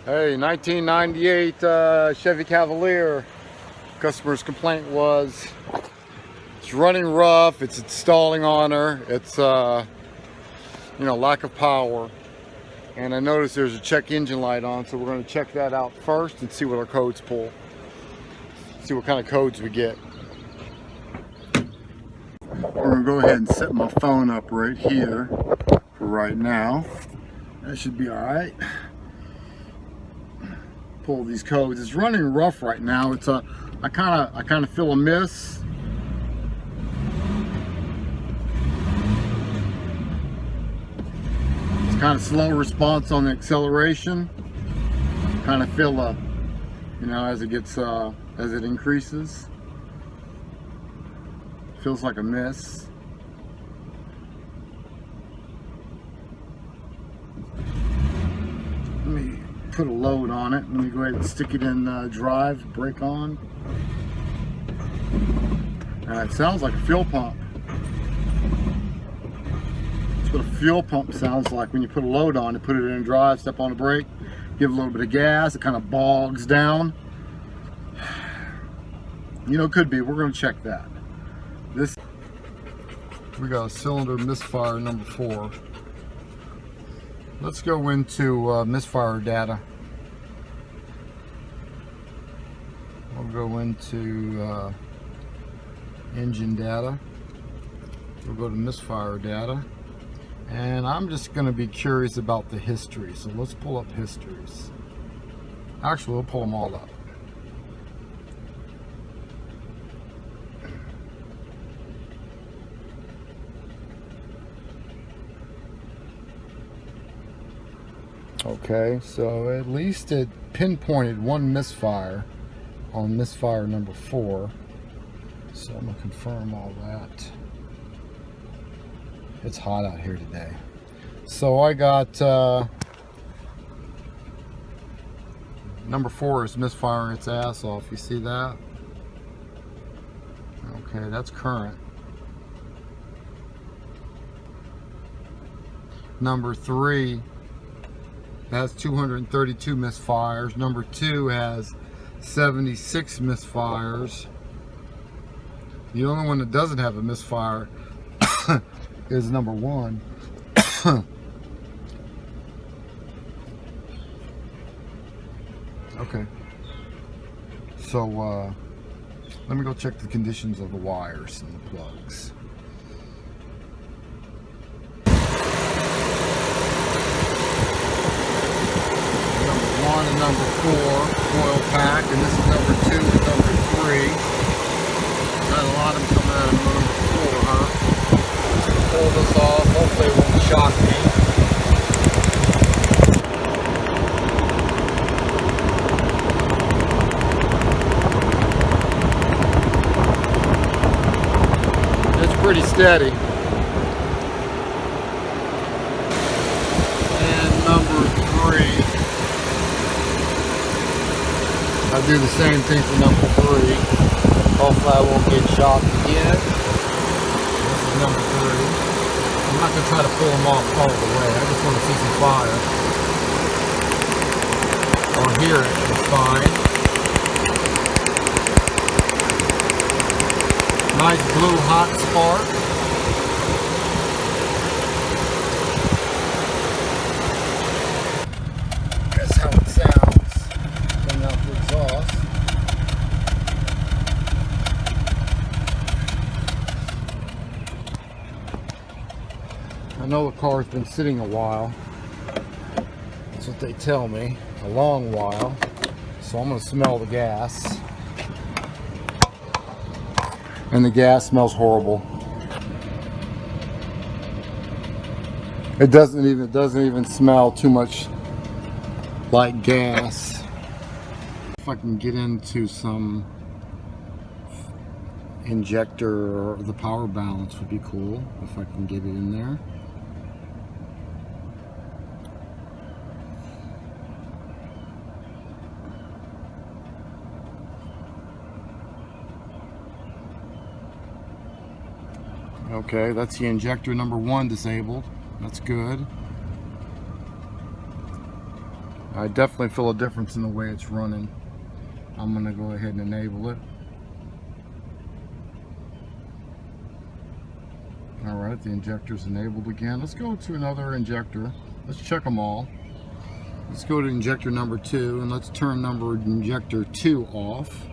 Hey, 1998 Chevy Cavalier. Customer's complaint was it's running rough, it's stalling on her, it's lack of power. And I noticed there's a check engine light on, so we're going to check that out first and see what our codes pull. See what kind of codes we get. We're going to go ahead and set my phone up right here for right now. That should be alright. Pull these codes. It's running rough right now. It's I kind of feel a miss. It's kind of slow response on the acceleration. Kind of feel a, as it gets as it increases. Feels like a miss. Let me put a load on it. Let me go ahead and stick it in drive, brake on. It sounds like a fuel pump. That's what a fuel pump sounds like when you put a load on it. Put it in drive, step on the brake, give a little bit of gas, it kind of bogs down. Could be. We're going to check that. We got a cylinder misfire number 4. Let's go into misfire data. We'll go into engine data. We'll go to misfire data. And I'm just going to be curious about the history. So let's pull up histories. Actually, we'll pull them all up. Okay, so at least it pinpointed one misfire on misfire number 4. So I'm going to confirm all that. It's hot out here today. So I got number 4 is misfiring its ass off. You see that? Okay, that's current. Number 3 has 232 misfires. Number 2 has 76 misfires. The only one that doesn't have a misfire is number 1. Okay. So let me go check the conditions of the wires and the plugs. And number 4 coil pack, and this is number 2 and number 3. Got a lot of them coming out of number 4, huh? Let's pull this off. Hopefully it won't shock me. It's pretty steady. And number 3. I'll do the same thing for number 3. Hopefully I won't get shocked again. This is number 3. I'm not going to try to pull them off all the way. I just want to see some fire. Or hear it. It's fine. Nice blue hot spark. That's how it sounds. Coming out the exhaust. I know the car's been sitting a while. That's what they tell me. A long while. So I'm going to smell the gas. And the gas smells horrible. It doesn't even smell too much like gas. If I can get into some injector or the power balance would be cool if I can get it in there. Okay, that's the injector number 1 disabled. That's good. I definitely feel a difference in the way it's running. I'm going to go ahead and enable it. Alright, the injector's enabled again. Let's go to another injector. Let's check them all. Let's go to injector number 2 and let's turn injector 2 off.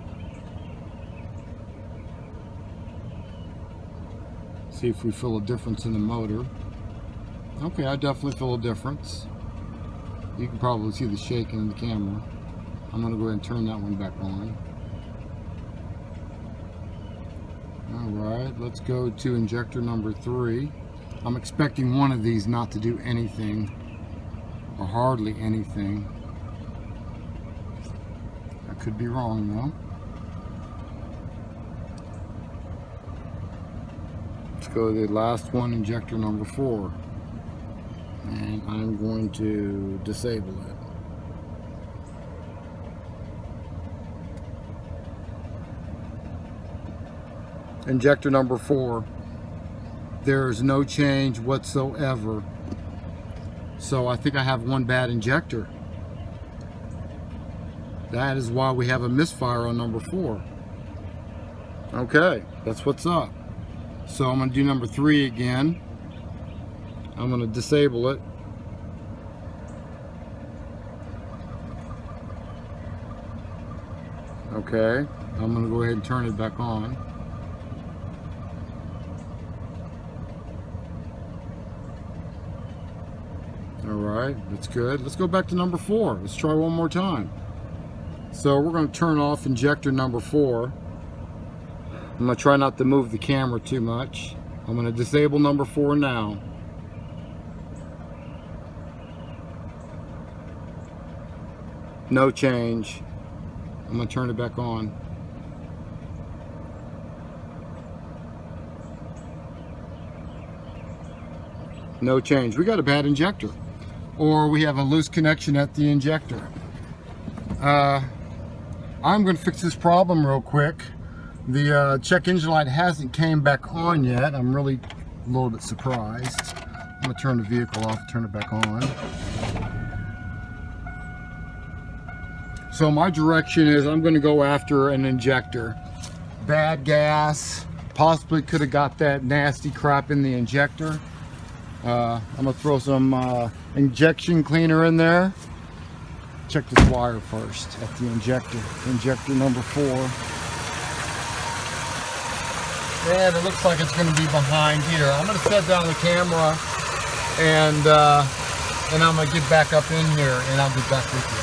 See if we feel a difference in the motor. Okay, I definitely feel a difference. You can probably see the shaking in the camera. I'm going to go ahead and turn that one back on. Alright, let's go to injector number 3. I'm expecting one of these not to do anything, or hardly anything. I could be wrong though. Let's go to the last one, injector number 4. And I'm going to disable it. Injector number 4, there is no change whatsoever. So I think I have one bad injector. That is why we have a misfire on number 4. Okay, that's what's up. So I'm going to do number 3 again. I'm going to disable it. Okay, I'm going to go ahead and turn it back on. Alright, that's good. Let's go back to number 4. Let's try one more time. So we're going to turn off injector number 4. I'm going to try not to move the camera too much. I'm going to disable number 4 now. No change. I'm going to turn it back on. No change. We got a bad injector. Or we have a loose connection at the injector. I'm going to fix this problem real quick. The check engine light hasn't came back on yet. I'm really a little bit surprised. I'm going to turn the vehicle off, turn it back on. So my direction is I'm going to go after an injector. Bad gas, possibly could have got that nasty crap in the injector. I'm going to throw some injection cleaner in there. Check this wire first at the injector. Injector number 4. And it looks like it's going to be behind here. I'm going to set down the camera and I'm going to get back up in here and I'll get back with you.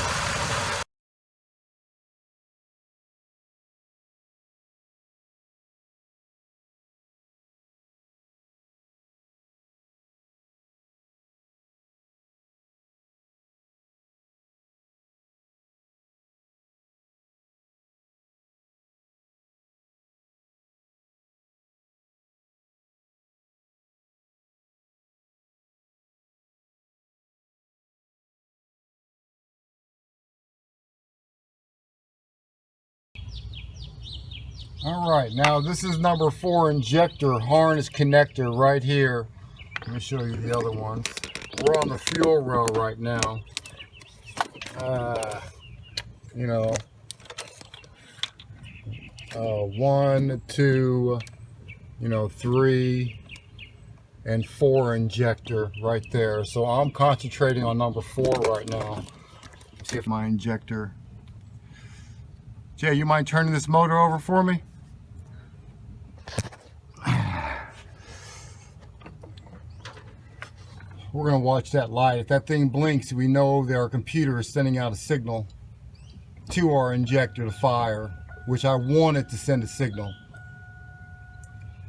Alright, now this is number 4 injector harness connector right here. Let me show you the other ones. We're on the fuel row right now. You know, 1, 2, 3, and 4 injector right there. So I'm concentrating on number 4 right now. See if my injector. Jay, you mind turning this motor over for me? We're going to watch that light. If that thing blinks, we know that our computer is sending out a signal to our injector to fire, which I want it to send a signal,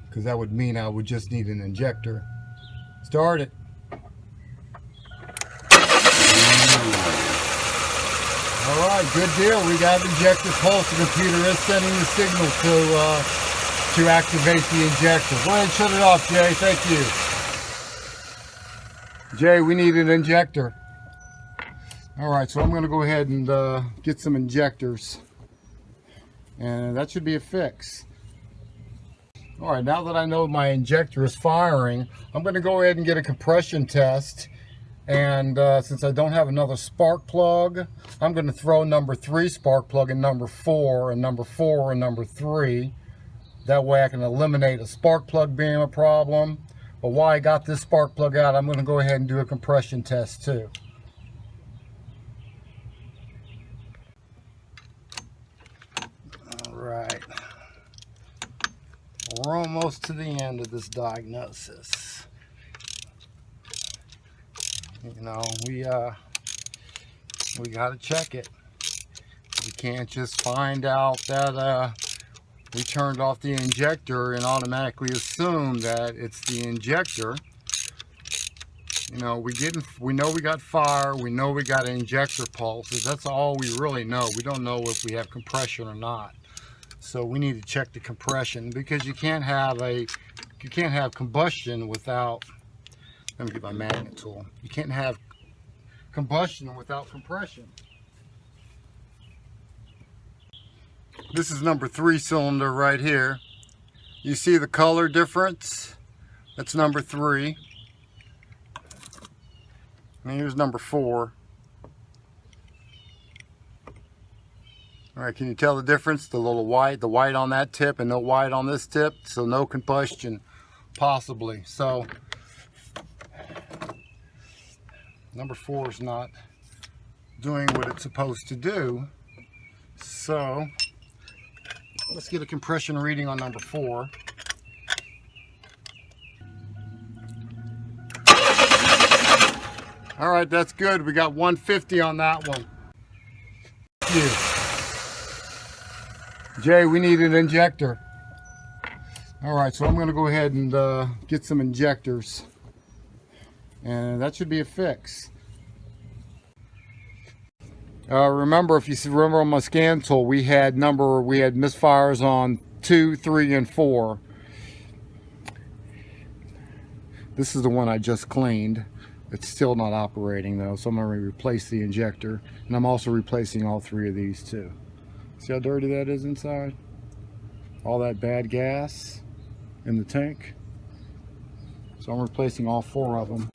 because that would mean I would just need an injector. Start it. Alright, good deal. We got injector pulse. The computer is sending the signal to activate the injector. Go ahead and shut it off, Jay. Thank you. Jay, we need an injector. Alright, so I'm going to go ahead and get some injectors. And that should be a fix. Alright, now that I know my injector is firing, I'm going to go ahead and get a compression test And since I don't have another spark plug, I'm going to throw number 3 spark plug in number 4 and number 4 and number 3. That way I can eliminate a spark plug being a problem. But while I got this spark plug out, I'm going to go ahead and do a compression test too. All right. We're almost to the end of this diagnosis. You know, we got to check it. We can't just find out that we turned off the injector and automatically assume that it's the injector. You know, we know we got fire, we know we got injector pulses. That's all we really know. We don't know if we have compression or not. So we need to check the compression, because you can't have combustion without, let me get my magnet tool. You can't have combustion without compression. This is number 3 cylinder right here. You see the color difference? That's number 3. And here's number 4. All right, can you tell the difference? The little white, the white on that tip and no white on this tip, so no combustion, possibly. So number 4 is not doing what it's supposed to do. So let's get a compression reading on number 4. All right, that's good. We got 150 on that one. Jay, we need an injector. All right, so I'm going to go ahead and get some injectors, and that should be a fix. Remember, if you remember on my scan tool, we had misfires on 2, 3, and 4. This is the one I just cleaned. It's still not operating though, so I'm going to replace the injector, and I'm also replacing all 3 of these too. See how dirty that is inside? All that bad gas in the tank. So I'm replacing all 4 of them.